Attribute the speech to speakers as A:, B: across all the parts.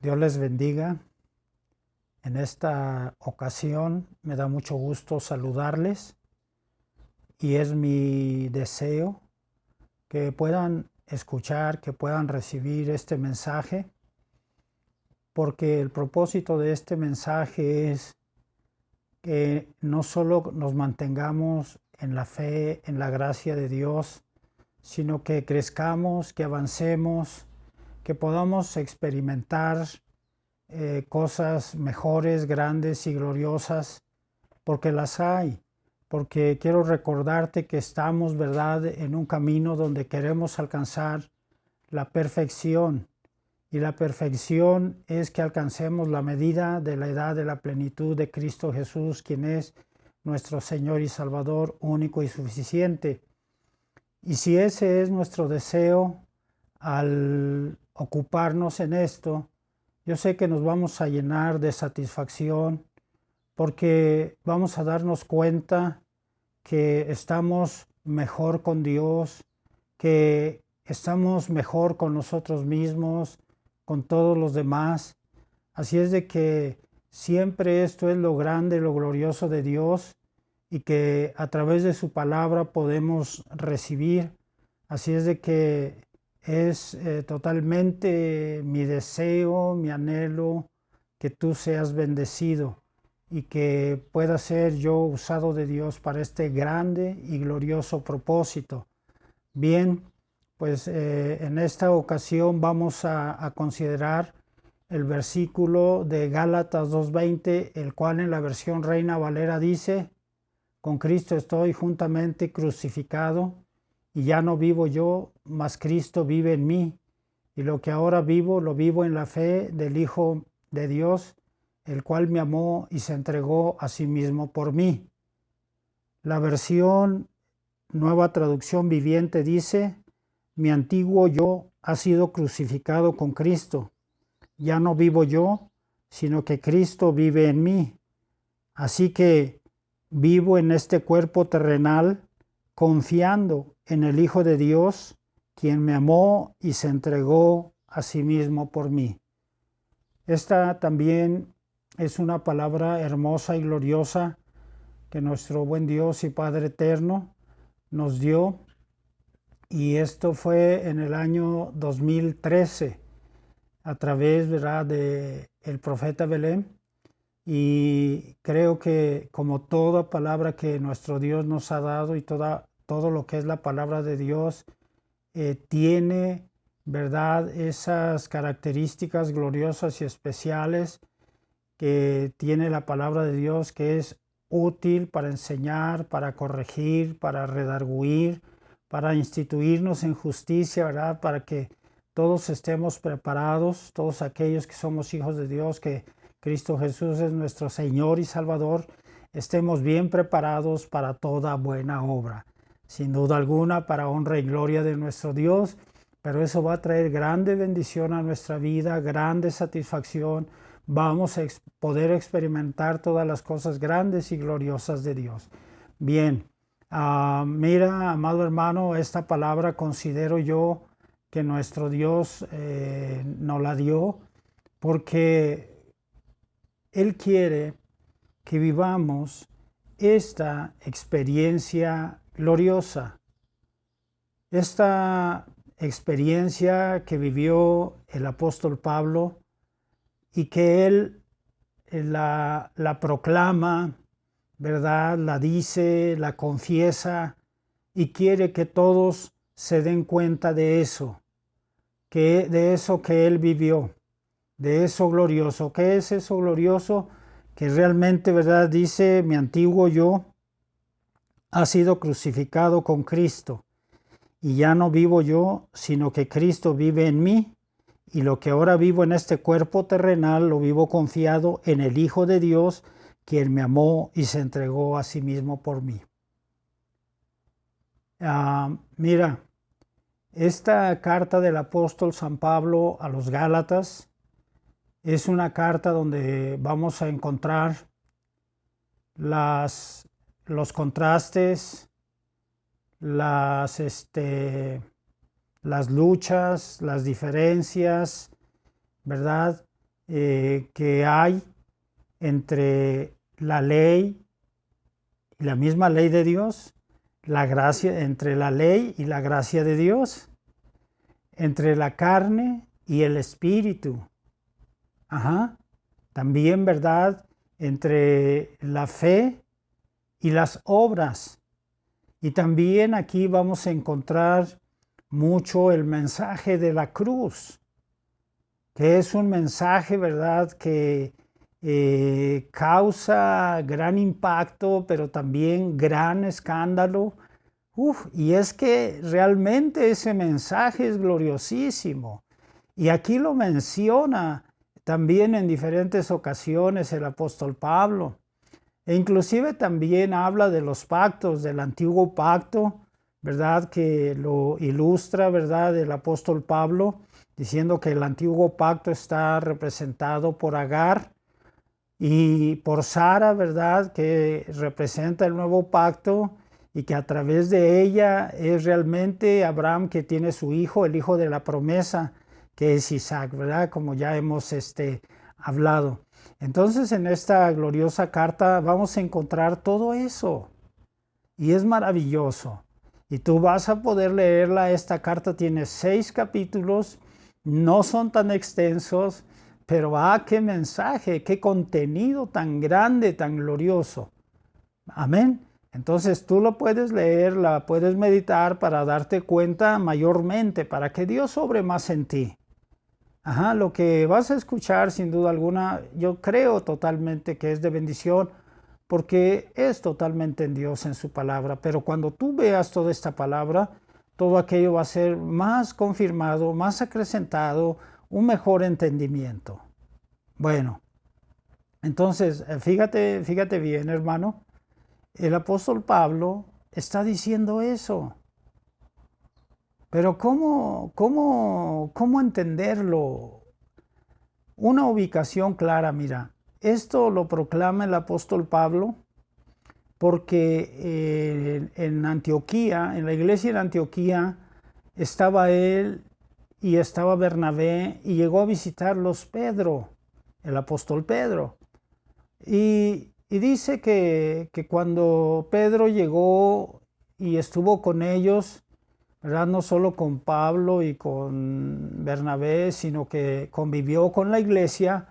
A: Dios les bendiga. En esta ocasión me da mucho gusto saludarles y es mi deseo que puedan escuchar, que puedan recibir este mensaje, porque el propósito de este mensaje es que no solo nos mantengamos en la fe, en la gracia de Dios, sino que crezcamos, que avancemos, que podamos experimentar cosas mejores, grandes y gloriosas, porque las hay, porque quiero recordarte que estamos, ¿verdad?, en un camino donde queremos alcanzar la perfección, y la perfección es que alcancemos la medida de la edad de la plenitud de Cristo Jesús, quien es nuestro Señor y Salvador único y suficiente. Y si ese es nuestro deseo al ocuparnos en esto, yo sé que nos vamos a llenar de satisfacción porque vamos a darnos cuenta que estamos mejor con Dios, que estamos mejor con nosotros mismos, con todos los demás. Así es de que siempre esto es lo grande, lo glorioso de Dios y que a través de su palabra podemos recibir. Así es de que es totalmente mi deseo, mi anhelo, que tú seas bendecido y que pueda ser yo usado de Dios para este grande y glorioso propósito. Bien, pues en esta ocasión vamos a considerar el versículo de Gálatas 2:20, el cual en la versión Reina Valera dice: con Cristo estoy juntamente crucificado, y ya no vivo yo, mas Cristo vive en mí. Y lo que ahora vivo, lo vivo en la fe del Hijo de Dios, el cual me amó y se entregó a sí mismo por mí. La versión Nueva Traducción Viviente dice: mi antiguo yo ha sido crucificado con Cristo. Ya no vivo yo, sino que Cristo vive en mí. Así que vivo en este cuerpo terrenal confiando en el Hijo de Dios, quien me amó y se entregó a sí mismo por mí. Esta también es una palabra hermosa y gloriosa que nuestro buen Dios y Padre eterno nos dio, y esto fue en el año 2013 a través, ¿verdad?, de el profeta Belén. Y creo que como toda palabra que nuestro Dios nos ha dado y todo lo que es la palabra de Dios tiene, ¿verdad?, esas características gloriosas y especiales que tiene la palabra de Dios, que es útil para enseñar, para corregir, para redarguir, para instituirnos en justicia, ¿verdad?, para que todos estemos preparados, todos aquellos que somos hijos de Dios, que Cristo Jesús es nuestro Señor y Salvador, estemos bien preparados para toda buena obra. Sin duda alguna, para honra y gloria de nuestro Dios, pero eso va a traer grande bendición a nuestra vida, grande satisfacción. Vamos a poder experimentar todas las cosas grandes y gloriosas de Dios. Bien, mira, amado hermano, esta palabra considero yo que nuestro Dios nos la dio porque Él quiere que vivamos esta experiencia gloriosa, esta experiencia que vivió el apóstol Pablo y que él la proclama, ¿verdad?, la dice, la confiesa y quiere que todos se den cuenta de eso, de eso que él vivió, de eso glorioso. ¿Qué es eso glorioso? Que realmente, ¿verdad?, dice: mi antiguo yo ha sido crucificado con Cristo, y ya no vivo yo, sino que Cristo vive en mí, y lo que ahora vivo en este cuerpo terrenal lo vivo confiado en el Hijo de Dios, quien me amó y se entregó a sí mismo por mí. Mira, esta carta del apóstol San Pablo a los Gálatas es una carta donde vamos a encontrar los contrastes, las luchas, las diferencias, ¿verdad?, que hay entre la ley y la misma ley de Dios, la gracia, entre la ley y la gracia de Dios, entre la carne y el espíritu. También, ¿verdad? Entre la fe y las obras. Y también aquí vamos a encontrar mucho el mensaje de la cruz, que es un mensaje, ¿verdad?, que causa gran impacto, pero también gran escándalo. Y es que realmente ese mensaje es gloriosísimo. Y aquí lo menciona también en diferentes ocasiones el apóstol Pablo. E inclusive también habla de los pactos, del antiguo pacto, ¿verdad?, que lo ilustra, ¿verdad?, el apóstol Pablo, diciendo que el antiguo pacto está representado por Agar y por Sara, ¿verdad?, que representa el nuevo pacto y que a través de ella es realmente Abraham que tiene su hijo, el hijo de la promesa, que es Isaac, ¿verdad?, como ya hemos hablado. Entonces en esta gloriosa carta vamos a encontrar todo eso y es maravilloso. Y tú vas a poder leerla. Esta carta tiene 6 capítulos, no son tan extensos, pero qué mensaje, qué contenido tan grande, tan glorioso. Amén. Entonces tú lo puedes leer, la puedes meditar para darte cuenta mayormente, para que Dios obre más en ti. Lo que vas a escuchar sin duda alguna, yo creo totalmente que es de bendición, porque es totalmente en Dios, en su palabra. Pero cuando tú veas toda esta palabra, todo aquello va a ser más confirmado, más acrecentado, un mejor entendimiento. Bueno, entonces, fíjate bien, hermano, el apóstol Pablo está diciendo eso. Pero ¿cómo entenderlo? Una ubicación clara, mira, esto lo proclama el apóstol Pablo porque en Antioquía, en la iglesia de Antioquía, estaba él y estaba Bernabé y llegó a visitarlos Pedro, el apóstol Pedro. Y dice que cuando Pedro llegó y estuvo con ellos, ¿verdad?, no solo con Pablo y con Bernabé, sino que convivió con la iglesia,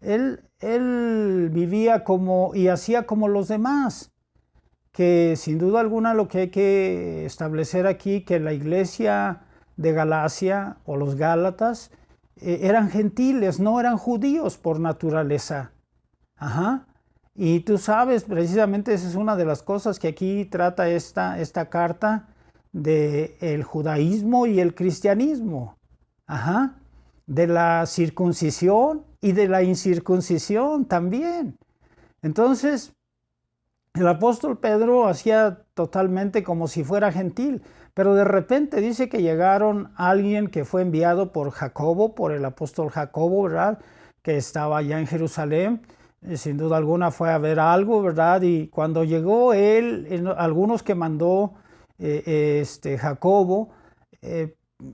A: él vivía como y hacía como los demás, que sin duda alguna lo que hay que establecer aquí, que la iglesia de Galacia o los Gálatas eran gentiles, no eran judíos por naturaleza. Y tú sabes, precisamente esa es una de las cosas que aquí trata esta carta, del judaísmo y el cristianismo, de la circuncisión y de la incircuncisión también. Entonces, el apóstol Pedro hacía totalmente como si fuera gentil, pero de repente dice que llegaron alguien que fue enviado por Jacobo, por el apóstol Jacobo, ¿verdad?, que estaba allá en Jerusalén. Sin duda alguna fue a ver algo, ¿verdad? Y cuando llegó él, algunos que mandó Jacobo,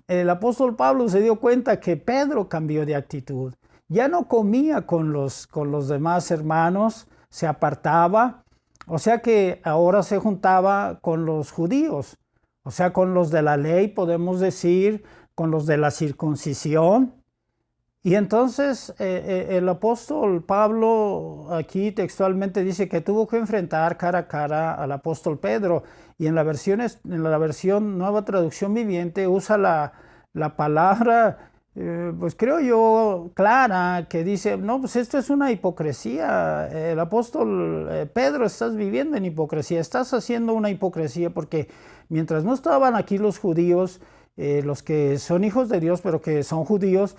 A: el apóstol Pablo se dio cuenta que Pedro cambió de actitud. Ya no comía con los demás hermanos, se apartaba, o sea que ahora se juntaba con los judíos, o sea, con los de la ley, podemos decir, con los de la circuncisión. Y entonces el apóstol Pablo aquí textualmente dice que tuvo que enfrentar cara a cara al apóstol Pedro. Y en la versión Nueva Traducción Viviente usa la palabra, pues creo yo, clara, que dice, no, pues esto es una hipocresía. El apóstol Pedro, estás viviendo en hipocresía, estás haciendo una hipocresía, porque mientras no estaban aquí los judíos, los que son hijos de Dios, pero que son judíos,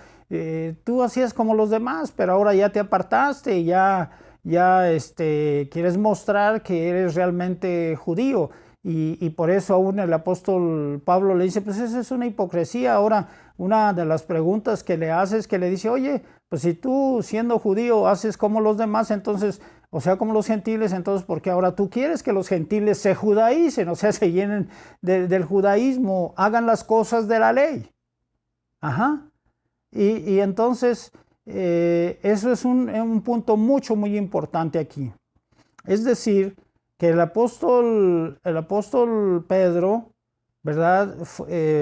A: tú hacías como los demás, pero ahora ya te apartaste y ya quieres mostrar que eres realmente judío. Y por eso aún el apóstol Pablo le dice, pues esa es una hipocresía. Ahora, una de las preguntas que le hace es que le dice, oye, pues si tú siendo judío haces como los demás, entonces, o sea, como los gentiles, entonces, ¿por qué ahora tú quieres que los gentiles se judaicen? O sea, se llenen del judaísmo, hagan las cosas de la ley. Y entonces eso es un punto muy importante aquí. Es decir, que el apóstol Pedro, ¿verdad?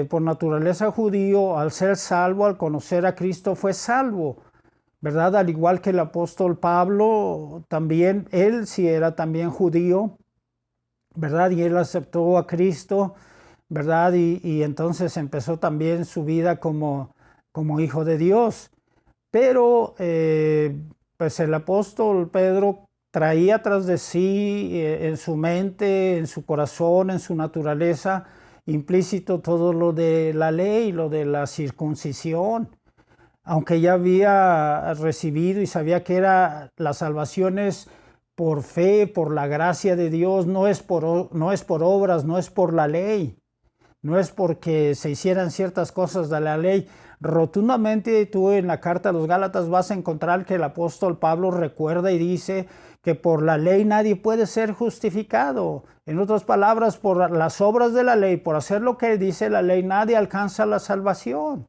A: Por naturaleza judío, al ser salvo, al conocer a Cristo, fue salvo, ¿verdad? Al igual que el apóstol Pablo, también, él sí era también judío, ¿verdad? Y él aceptó a Cristo, ¿verdad? Y entonces empezó también su vida como hijo de Dios. Pero pues el apóstol Pedro traía tras de sí, en su mente, en su corazón, en su naturaleza, implícito todo lo de la ley, lo de la circuncisión. Aunque ya había recibido y sabía que era la salvación es por fe, por la gracia de Dios, no es por obras, no es por la ley. No es porque se hicieran ciertas cosas de la ley. Rotundamente tú en la carta a los Gálatas vas a encontrar que el apóstol Pablo recuerda y dice que por la ley nadie puede ser justificado. En otras palabras, por las obras de la ley, por hacer lo que dice la ley, nadie alcanza la salvación.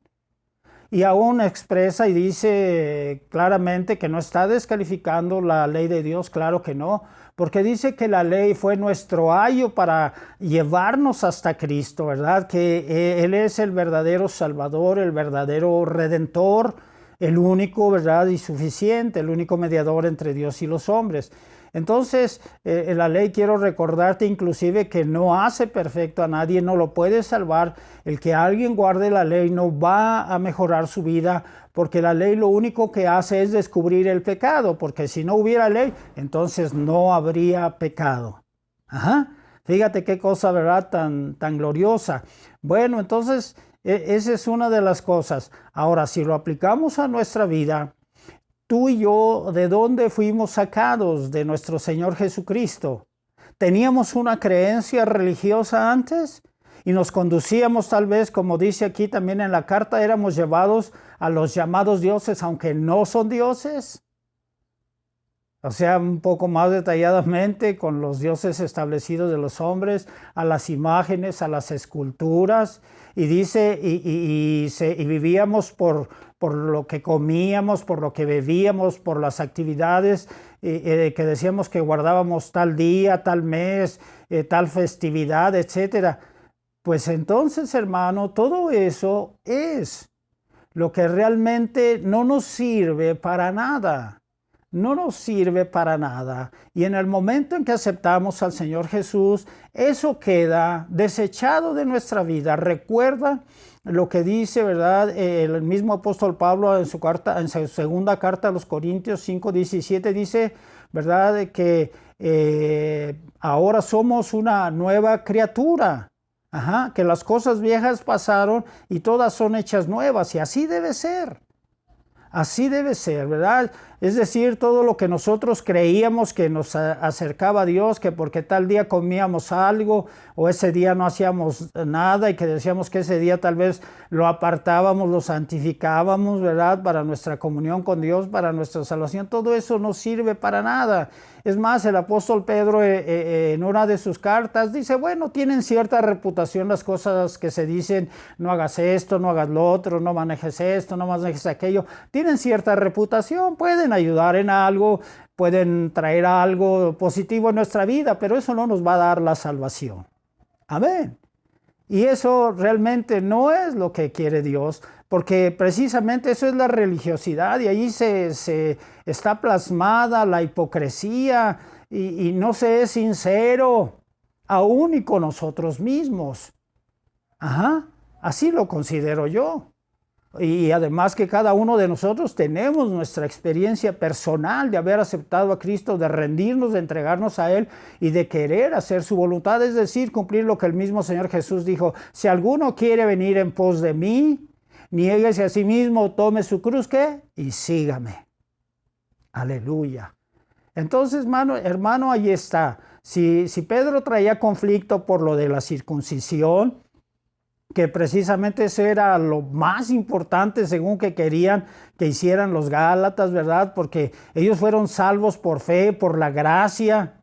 A: Y aún expresa y dice claramente que no está descalificando la ley de Dios, claro que no, porque dice que la ley fue nuestro ayo para llevarnos hasta Cristo, ¿verdad? Que Él es el verdadero Salvador, el verdadero Redentor, el único, ¿verdad? Y suficiente, el único mediador entre Dios y los hombres. Entonces, la ley, quiero recordarte inclusive que no hace perfecto a nadie, no lo puede salvar. El que alguien guarde la ley no va a mejorar su vida, porque la ley lo único que hace es descubrir el pecado, porque si no hubiera ley, entonces no habría pecado. Ajá. Fíjate qué cosa, ¿verdad? Tan gloriosa. Bueno, entonces, esa es una de las cosas. Ahora, si lo aplicamos a nuestra vida, tú y yo, ¿de dónde fuimos sacados? De nuestro Señor Jesucristo. ¿Teníamos una creencia religiosa antes? Y nos conducíamos tal vez, como dice aquí también en la carta, éramos llevados a los llamados dioses, aunque no son dioses. O sea, un poco más detalladamente, con los dioses establecidos de los hombres, a las imágenes, a las esculturas. Y dice, y vivíamos por lo que comíamos, por lo que bebíamos, por las actividades que decíamos que guardábamos tal día, tal mes, tal festividad, etc. Pues entonces, hermano, todo eso es lo que realmente no nos sirve para nada. No nos sirve para nada. Y en el momento en que aceptamos al Señor Jesús, eso queda desechado de nuestra vida. Recuerda lo que dice, ¿verdad? El mismo apóstol Pablo en su segunda carta a los Corintios 5:17 dice, ¿verdad? Que ahora somos una nueva criatura. Ajá, que las cosas viejas pasaron y todas son hechas nuevas. Y así debe ser. Así debe ser, ¿verdad? Es decir, todo lo que nosotros creíamos que nos acercaba a Dios, que porque tal día comíamos algo o ese día no hacíamos nada y que decíamos que ese día tal vez lo apartábamos, lo santificábamos, ¿verdad? Para nuestra comunión con Dios, para nuestra salvación, todo eso no sirve para nada. Es más, el apóstol Pedro en una de sus cartas dice, bueno, tienen cierta reputación las cosas que se dicen, no hagas esto, no hagas lo otro, no manejes esto, no manejes aquello. Tienen cierta reputación, pueden ayudar en algo, pueden traer algo positivo en nuestra vida, pero eso no nos va a dar la salvación. Amén. Y eso realmente no es lo que quiere Dios, porque precisamente eso es la religiosidad y allí se está plasmada la hipocresía y no se es sincero, aún y con nosotros mismos. Ajá, así lo considero yo. Y además que cada uno de nosotros tenemos nuestra experiencia personal de haber aceptado a Cristo, de rendirnos, de entregarnos a Él y de querer hacer su voluntad, es decir, cumplir lo que el mismo Señor Jesús dijo, si alguno quiere venir en pos de mí, niéguese a sí mismo, tome su cruz, ¿qué? Y sígame. Aleluya. Entonces, hermano, ahí está. Si Pedro traía conflicto por lo de la circuncisión, que precisamente eso era lo más importante según que querían que hicieran los Gálatas, ¿verdad? Porque ellos fueron salvos por fe, por la gracia,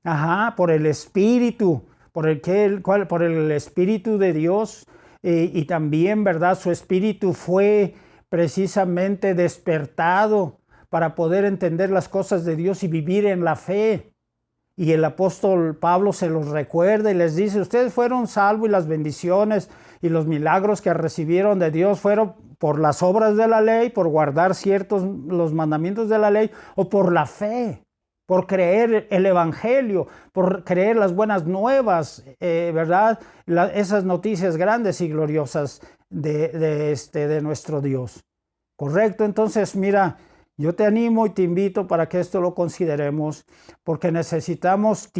A: ajá, por el Espíritu, por el Espíritu de Dios, y también, ¿verdad? Su Espíritu fue precisamente despertado para poder entender las cosas de Dios y vivir en la fe. Y el apóstol Pablo se los recuerda y les dice, ustedes fueron salvos y las bendiciones y los milagros que recibieron de Dios fueron por las obras de la ley, por guardar los mandamientos de la ley, o por la fe, por creer el evangelio, por creer las buenas nuevas, ¿verdad? Esas noticias grandes y gloriosas de nuestro Dios. ¿Correcto? Entonces, mira, yo te animo y te invito para que esto lo consideremos, porque necesitamos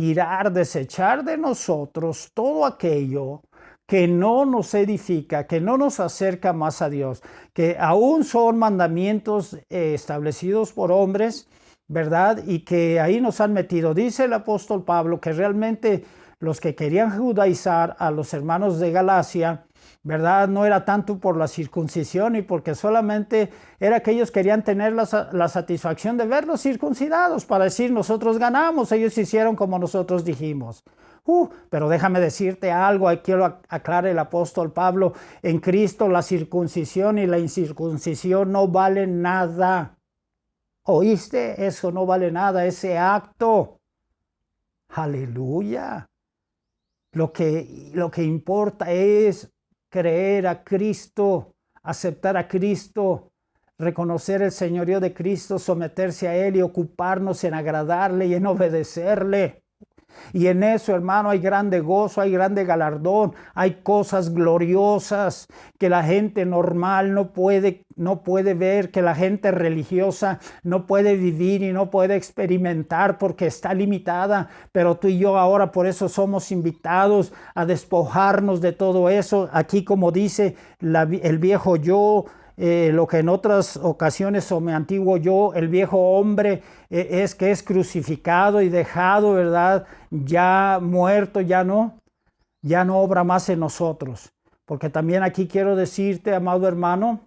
A: desechar de nosotros todo aquello que no nos edifica, que no nos acerca más a Dios, que aún son mandamientos establecidos por hombres, ¿verdad? Y que ahí nos han metido. Dice el apóstol Pablo que realmente los que querían judaizar a los hermanos de Galacia, ¿verdad? No era tanto por la circuncisión y porque solamente era que ellos querían tener la satisfacción de verlos circuncidados para decir nosotros ganamos, ellos hicieron como nosotros dijimos. Pero déjame decirte algo, aquí quiero aclarar el apóstol Pablo, en Cristo la circuncisión y la incircuncisión no valen nada. ¿Oíste? Eso no vale nada, ese acto. Aleluya. Lo que importa es creer a Cristo, aceptar a Cristo, reconocer el señorío de Cristo, someterse a Él y ocuparnos en agradarle y en obedecerle. Y en eso, hermano, hay grande gozo, hay grande galardón, hay cosas gloriosas que la gente normal no puede ver, que la gente religiosa no puede vivir y no puede experimentar porque está limitada. Pero tú y yo ahora por eso somos invitados a despojarnos de todo eso. Aquí, como dice el viejo yo, lo que en otras ocasiones o mi antiguo yo, el viejo hombre, es que es crucificado y dejado, ¿verdad? Ya muerto, ya no obra más en nosotros. Porque también aquí quiero decirte, amado hermano,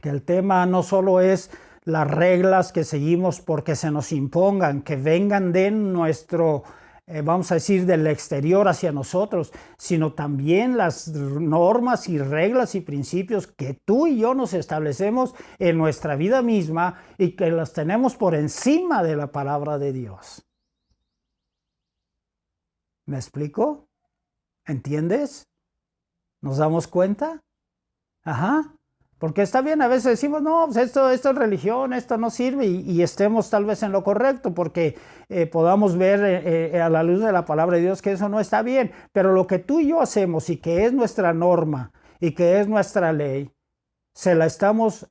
A: que el tema no solo es las reglas que seguimos porque se nos impongan, que vengan de nuestro vamos a decir, del exterior hacia nosotros, sino también las normas y reglas y principios que tú y yo nos establecemos en nuestra vida misma y que las tenemos por encima de la palabra de Dios. ¿Me explico? ¿Entiendes? ¿Nos damos cuenta? Ajá. Porque está bien, a veces decimos, no, pues esto es religión, esto no sirve y estemos tal vez en lo correcto porque podamos ver a la luz de la palabra de Dios que eso no está bien. Pero lo que tú y yo hacemos y que es nuestra norma y que es nuestra ley,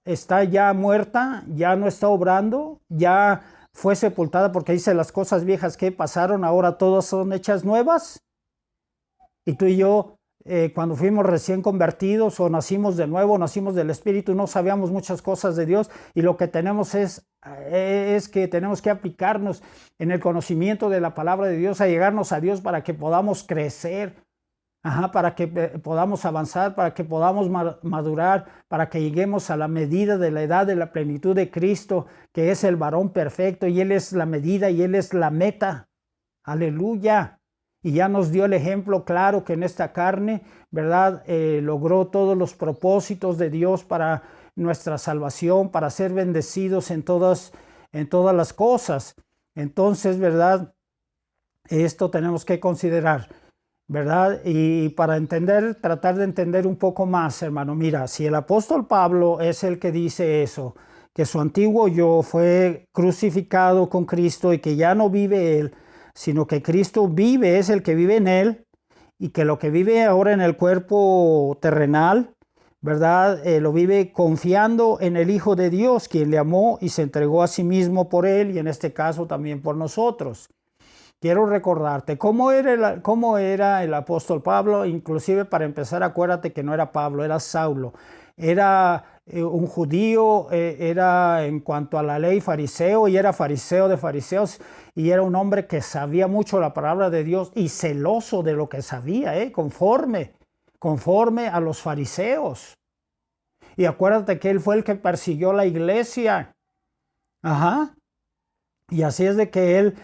A: está ya muerta, ya no está obrando, ya fue sepultada porque dice las cosas viejas que pasaron, ahora todas son hechas nuevas. Y tú y yo cuando fuimos recién convertidos o nacimos de nuevo, nacimos del Espíritu, no sabíamos muchas cosas de Dios y lo que tenemos es que tenemos que aplicarnos en el conocimiento de la palabra de Dios, a llegarnos a Dios para que podamos crecer, para que podamos avanzar, para que podamos madurar, para que lleguemos a la medida de la edad de la plenitud de Cristo, que es el varón perfecto y Él es la medida y Él es la meta. Aleluya. Y ya nos dio el ejemplo claro que en esta carne, ¿verdad? Logró todos los propósitos de Dios para nuestra salvación, para ser bendecidos en todas las cosas. Entonces, ¿verdad? Esto tenemos que considerar, ¿verdad? Y para tratar de entender un poco más, hermano, mira, si el apóstol Pablo es el que dice eso, que su antiguo yo fue crucificado con Cristo y que ya no vive él, sino que Cristo vive, es el que vive en él, y que lo que vive ahora en el cuerpo terrenal, ¿verdad? Lo vive confiando en el Hijo de Dios, quien le amó y se entregó a sí mismo por él, y en este caso también por nosotros. Quiero recordarte cómo era el apóstol Pablo. Inclusive, para empezar, acuérdate que no era Pablo, era Saulo. Era un judío, era en cuanto a la ley fariseo, y era fariseo de fariseos, y era un hombre que sabía mucho la palabra de Dios y celoso de lo que sabía, conforme a los fariseos. Y acuérdate que él fue el que persiguió la iglesia. Y así es de que él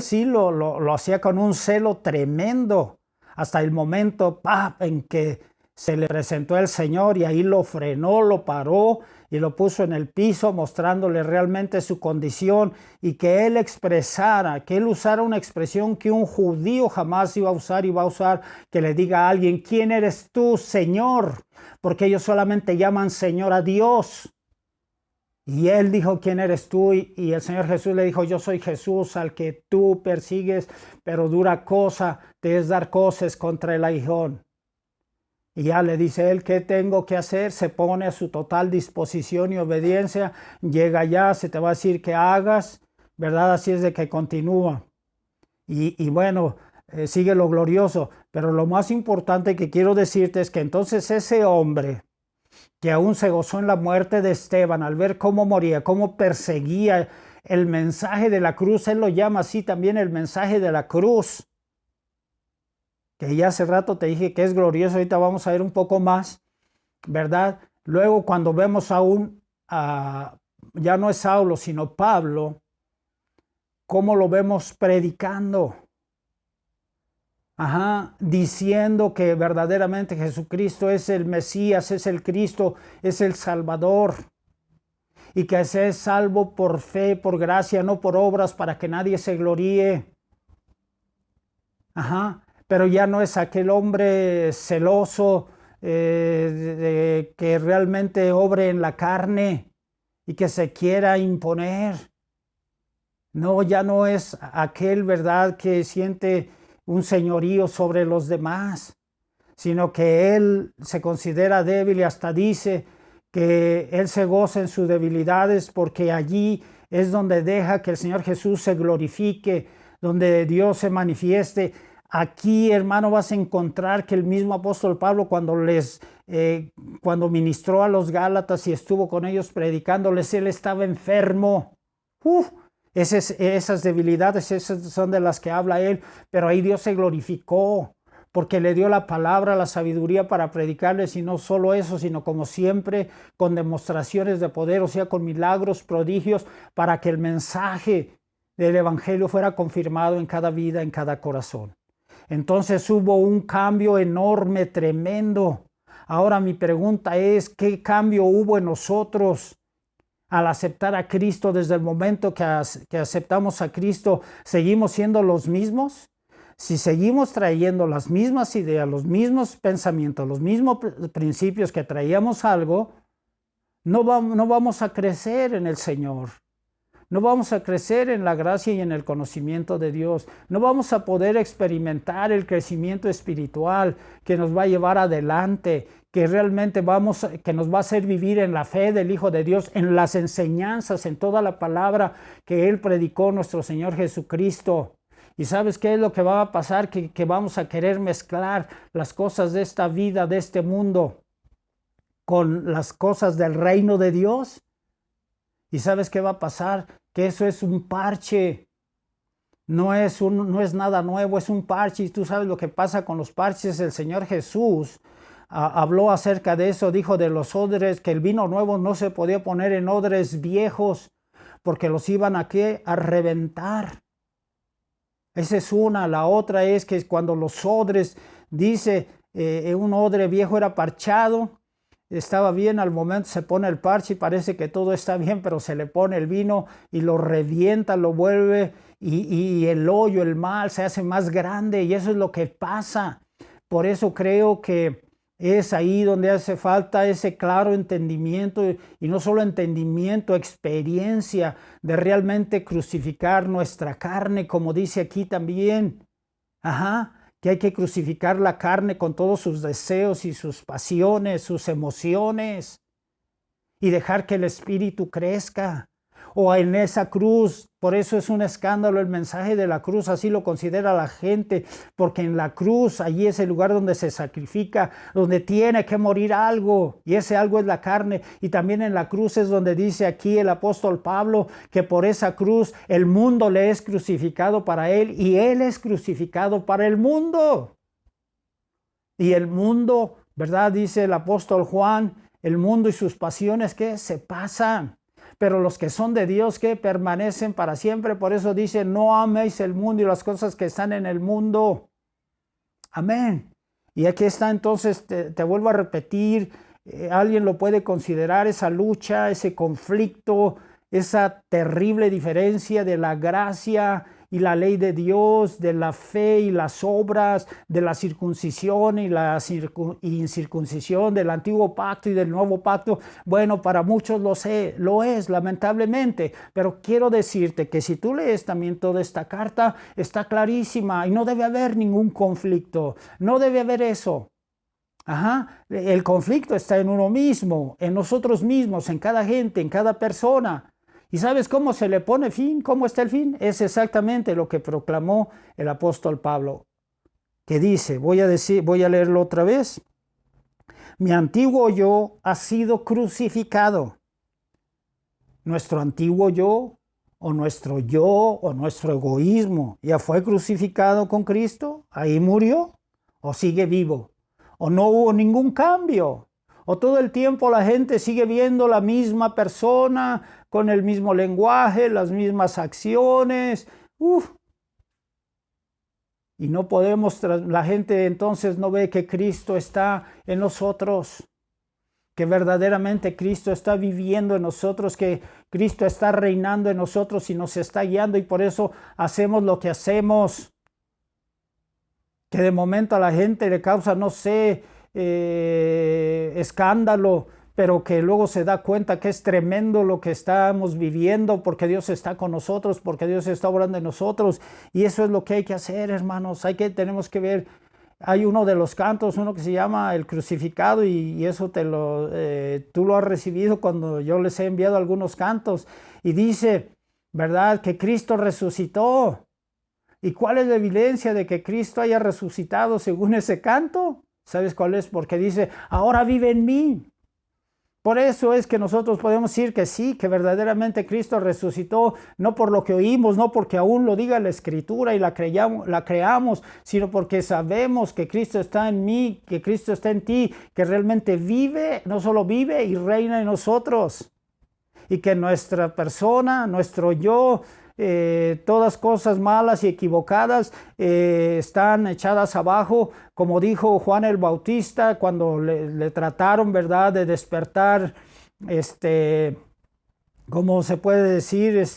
A: sí lo hacía con un celo tremendo, hasta el momento en que se le presentó el Señor y ahí lo frenó, lo paró y lo puso en el piso, mostrándole realmente su condición y que él expresara, que él usara una expresión que un judío jamás iba a usar y va a usar, que le diga a alguien: ¿quién eres tú, Señor? Porque ellos solamente llaman Señor a Dios. Y él dijo: ¿quién eres tú? Y el Señor Jesús le dijo: yo soy Jesús al que tú persigues, pero dura cosa te es dar cosas contra el aguijón. Y ya le dice él: ¿qué tengo que hacer? Se pone a su total disposición y obediencia. Llega ya, se te va a decir que hagas, ¿verdad? Así es de que continúa. Y bueno, sigue lo glorioso. Pero lo más importante que quiero decirte es que entonces ese hombre que aún se gozó en la muerte de Esteban al ver cómo moría, cómo perseguía el mensaje de la cruz, él lo llama así también, el mensaje de la cruz, que ya hace rato te dije que es glorioso. Ahorita vamos a ver un poco más, ¿verdad? Luego cuando vemos aún, ya no es Saulo, sino Pablo, cómo lo vemos predicando, diciendo que verdaderamente Jesucristo es el Mesías, es el Cristo, es el Salvador, y que se es salvo por fe, por gracia, no por obras, para que nadie se gloríe. Pero ya no es aquel hombre celoso que realmente obre en la carne y que se quiera imponer. No, ya no es aquel, ¿verdad?, que siente un señorío sobre los demás, sino que él se considera débil y hasta dice que él se goza en sus debilidades, porque allí es donde deja que el Señor Jesús se glorifique, donde Dios se manifieste. Aquí, hermano, vas a encontrar que el mismo apóstol Pablo, cuando ministró a los Gálatas y estuvo con ellos predicándoles, él estaba enfermo. Esas debilidades, esas son de las que habla él, pero ahí Dios se glorificó, porque le dio la palabra, la sabiduría para predicarles, y no solo eso, sino como siempre, con demostraciones de poder, o sea, con milagros, prodigios, para que el mensaje del evangelio fuera confirmado en cada vida, en cada corazón. Entonces hubo un cambio enorme, tremendo. Ahora mi pregunta es: ¿qué cambio hubo en nosotros al aceptar a Cristo? Desde el momento que aceptamos a Cristo, ¿seguimos siendo los mismos? Si seguimos trayendo las mismas ideas, los mismos pensamientos, los mismos principios que traíamos algo, no vamos a crecer en el Señor. No vamos a crecer en la gracia y en el conocimiento de Dios. No vamos a poder experimentar el crecimiento espiritual que nos va a llevar adelante, que realmente que nos va a hacer vivir en la fe del Hijo de Dios, en las enseñanzas, en toda la palabra que Él predicó, nuestro Señor Jesucristo. ¿Y sabes qué es lo que va a pasar? Que vamos a querer mezclar las cosas de esta vida, de este mundo, con las cosas del reino de Dios. ¿Y sabes qué va a pasar? Que eso es un parche. No es nada nuevo, es un parche. Y tú sabes lo que pasa con los parches. El Señor Jesús habló acerca de eso. Dijo de los odres, que el vino nuevo no se podía poner en odres viejos, porque los iban a reventar. Esa es una. La otra es que cuando los odres, dice, un odre viejo era parchado, estaba bien, al momento se pone el parche y parece que todo está bien, pero se le pone el vino y lo revienta, lo vuelve, y el hoyo, el mal se hace más grande, y eso es lo que pasa. Por eso creo que es ahí donde hace falta ese claro entendimiento, y no solo entendimiento, experiencia de realmente crucificar nuestra carne, como dice aquí también. Que hay que crucificar la carne con todos sus deseos y sus pasiones, sus emociones, y dejar que el espíritu crezca. O en esa cruz, por eso es un escándalo el mensaje de la cruz, así lo considera la gente, porque en la cruz, allí es el lugar donde se sacrifica, donde tiene que morir algo, y ese algo es la carne. Y también en la cruz es donde dice aquí el apóstol Pablo que por esa cruz el mundo le es crucificado para él, y él es crucificado para el mundo. Y el mundo, ¿verdad?, dice el apóstol Juan, el mundo y sus pasiones, ¿qué? Se pasan. Pero los que son de Dios, que permanecen para siempre. Por eso dice: no améis el mundo y las cosas que están en el mundo. Amén. Y aquí está entonces, te vuelvo a repetir, alguien lo puede considerar esa lucha, ese conflicto, esa terrible diferencia de la gracia y la ley de Dios, de la fe y las obras, de la circuncisión y la incircuncisión, del antiguo pacto y del nuevo pacto. Bueno, para muchos lo es, lamentablemente, pero quiero decirte que si tú lees también toda esta carta, está clarísima y no debe haber ningún conflicto, no debe haber eso. El conflicto está en uno mismo, en nosotros mismos, en cada gente, en cada persona. ¿Y sabes cómo se le pone fin? ¿Cómo está el fin? Es exactamente lo que proclamó el apóstol Pablo, que dice, voy a leerlo otra vez. Mi antiguo yo ha sido crucificado. Nuestro antiguo yo, o nuestro egoísmo, ya fue crucificado con Cristo, ahí murió, o sigue vivo, o no hubo ningún cambio. O todo el tiempo la gente sigue viendo la misma persona, con el mismo lenguaje, las mismas acciones. Y no podemos, la gente entonces no ve que Cristo está en nosotros, que verdaderamente Cristo está viviendo en nosotros, que Cristo está reinando en nosotros y nos está guiando, y por eso hacemos lo que hacemos. Que de momento a la gente le causa, no sé, escándalo, pero que luego se da cuenta que es tremendo lo que estamos viviendo, porque Dios está con nosotros, porque Dios está obrando en nosotros, y eso es lo que hay que hacer, hermanos. Tenemos que ver. Hay uno de los cantos, uno que se llama El Crucificado, y eso tú lo has recibido cuando yo les he enviado algunos cantos, y dice, ¿verdad?, que Cristo resucitó. ¿Y cuál es la evidencia de que Cristo haya resucitado según ese canto? ¿Sabes cuál es? Porque dice, ahora vive en mí. Por eso es que nosotros podemos decir que sí, que verdaderamente Cristo resucitó, no por lo que oímos, no porque aún lo diga la Escritura y la creamos, sino porque sabemos que Cristo está en mí, que Cristo está en ti, que realmente vive, no solo vive y reina en nosotros. Y que nuestra persona, nuestro yo, todas cosas malas y equivocadas están echadas abajo, como dijo Juan el Bautista cuando le trataron, ¿verdad?, de despertar, ¿cómo se puede decir?,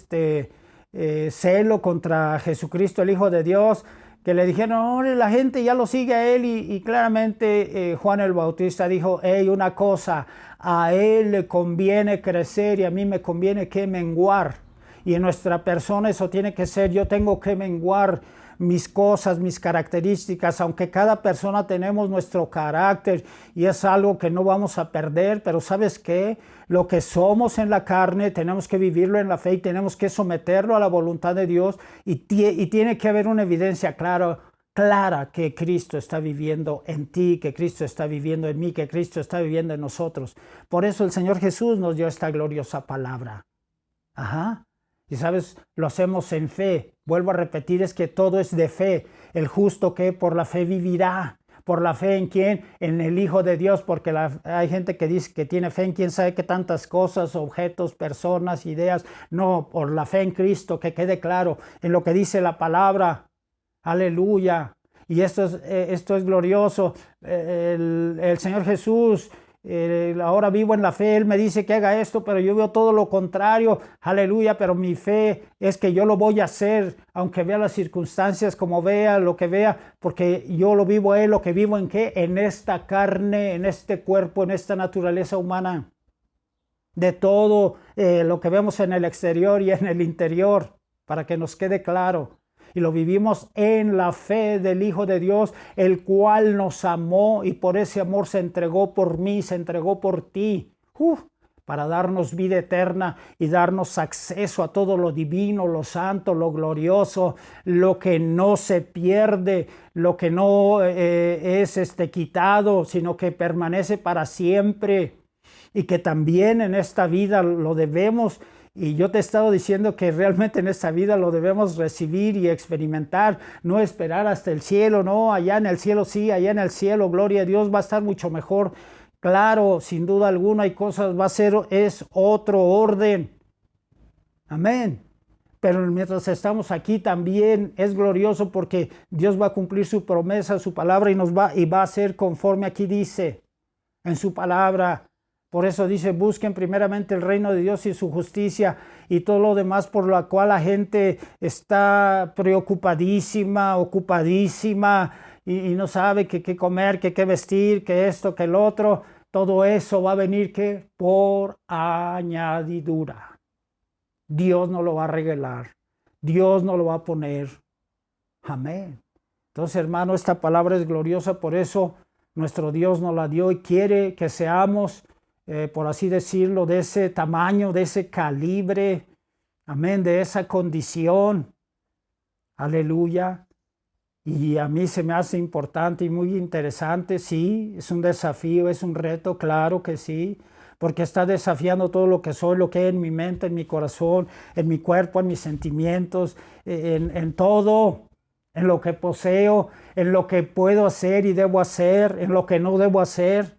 A: celo contra Jesucristo, el Hijo de Dios, que le dijeron, no, la gente ya lo sigue a él, y claramente Juan el Bautista dijo, hey, una cosa, a él le conviene crecer y a mí me conviene que menguar. Y en nuestra persona eso tiene que ser, yo tengo que menguar mis cosas, mis características, aunque cada persona tenemos nuestro carácter y es algo que no vamos a perder, pero ¿sabes qué? Lo que somos en la carne tenemos que vivirlo en la fe y tenemos que someterlo a la voluntad de Dios, y tiene que haber una evidencia clara que Cristo está viviendo en ti, que Cristo está viviendo en mí, que Cristo está viviendo en nosotros. Por eso el Señor Jesús nos dio esta gloriosa palabra. Y sabes, lo hacemos en fe. Vuelvo a repetir, es que todo es de fe. El justo que por la fe vivirá. ¿Por la fe en quién? En el Hijo de Dios, porque hay gente que dice que tiene fe en quién sabe qué tantas cosas, objetos, personas, ideas. No, por la fe en Cristo, que quede claro en lo que dice la palabra. Aleluya. Y esto es glorioso. El Señor Jesús, ahora vivo en la fe, Él me dice que haga esto, pero yo veo todo lo contrario, aleluya, pero mi fe es que yo lo voy a hacer, aunque vea las circunstancias como vea, lo que vea, porque yo lo vivo a Él. ¿Lo que vivo en qué? En esta carne, en este cuerpo, en esta naturaleza humana, de todo lo que vemos en el exterior y en el interior, para que nos quede claro. Y lo vivimos en la fe del Hijo de Dios, el cual nos amó y por ese amor se entregó por mí, se entregó por ti, para darnos vida eterna y darnos acceso a todo lo divino, lo santo, lo glorioso, lo que no se pierde, lo que no es quitado, sino que permanece para siempre, y que también en esta vida lo debemos. Y yo te he estado diciendo que realmente en esta vida lo debemos recibir y experimentar, no esperar hasta el cielo, no, allá en el cielo sí, allá en el cielo, gloria a Dios, va a estar mucho mejor. Claro, sin duda alguna hay cosas, es otro orden. Amén. Pero mientras estamos aquí también es glorioso porque Dios va a cumplir su promesa, su palabra y va a ser conforme aquí dice en su palabra. Por eso dice, busquen primeramente el reino de Dios y su justicia y todo lo demás por lo cual la gente está preocupadísima, ocupadísima y no sabe qué comer, qué vestir, qué esto, qué el otro. Todo eso va a venir que por añadidura. Dios no lo va a regalar. Dios no lo va a poner. Amén. Entonces, hermano, esta palabra es gloriosa, por eso nuestro Dios nos la dio y quiere que seamos, por así decirlo, de ese tamaño, de ese calibre, amén, de esa condición. Aleluya. Y a mí se me hace importante y muy interesante, sí, es un desafío, es un reto, claro que sí, porque está desafiando todo lo que soy, lo que hay en mi mente, en mi corazón, en mi cuerpo, en mis sentimientos, en todo, en lo que poseo, en lo que puedo hacer y debo hacer, en lo que no debo hacer.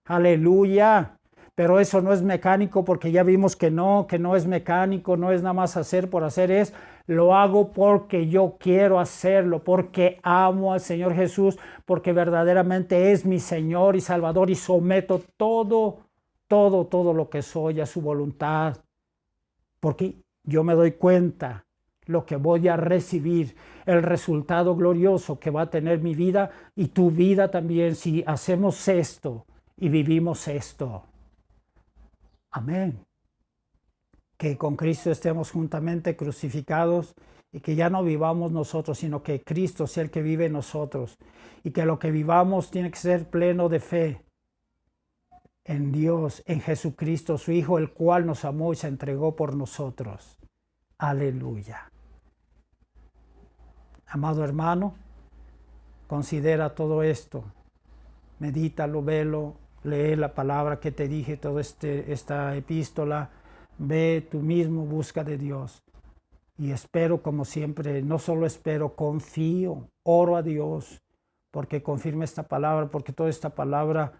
A: Aleluya. Pero eso no es mecánico porque ya vimos que no es mecánico, no es nada más hacer por hacer, es lo hago porque yo quiero hacerlo, porque amo al Señor Jesús, porque verdaderamente es mi Señor y Salvador y someto todo lo que soy a su voluntad, porque yo me doy cuenta lo que voy a recibir, el resultado glorioso que va a tener mi vida y tu vida también si hacemos esto y vivimos esto. Amén. Que con Cristo estemos juntamente crucificados y que ya no vivamos nosotros, sino que Cristo sea el que vive en nosotros y que lo que vivamos tiene que ser pleno de fe en Dios, en Jesucristo, su Hijo, el cual nos amó y se entregó por nosotros. Aleluya. Amado hermano, considera todo esto, medítalo, velo, lee la palabra que te dije, toda esta epístola, ve tú mismo, busca de Dios. Y espero, como siempre, no solo espero, confío, oro a Dios, porque confirme esta palabra, porque toda esta palabra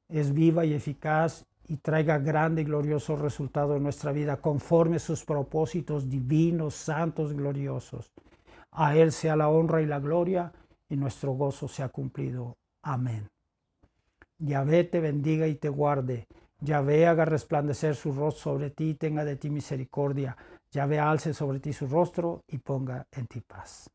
A: es viva y eficaz y traiga grande y glorioso resultado en nuestra vida, conforme sus propósitos divinos, santos, gloriosos. A Él sea la honra y la gloria, y nuestro gozo sea cumplido. Amén. Yahvé te bendiga y te guarde. Yahvé haga resplandecer su rostro sobre ti y tenga de ti misericordia. Yahvé alce sobre ti su rostro y ponga en ti paz.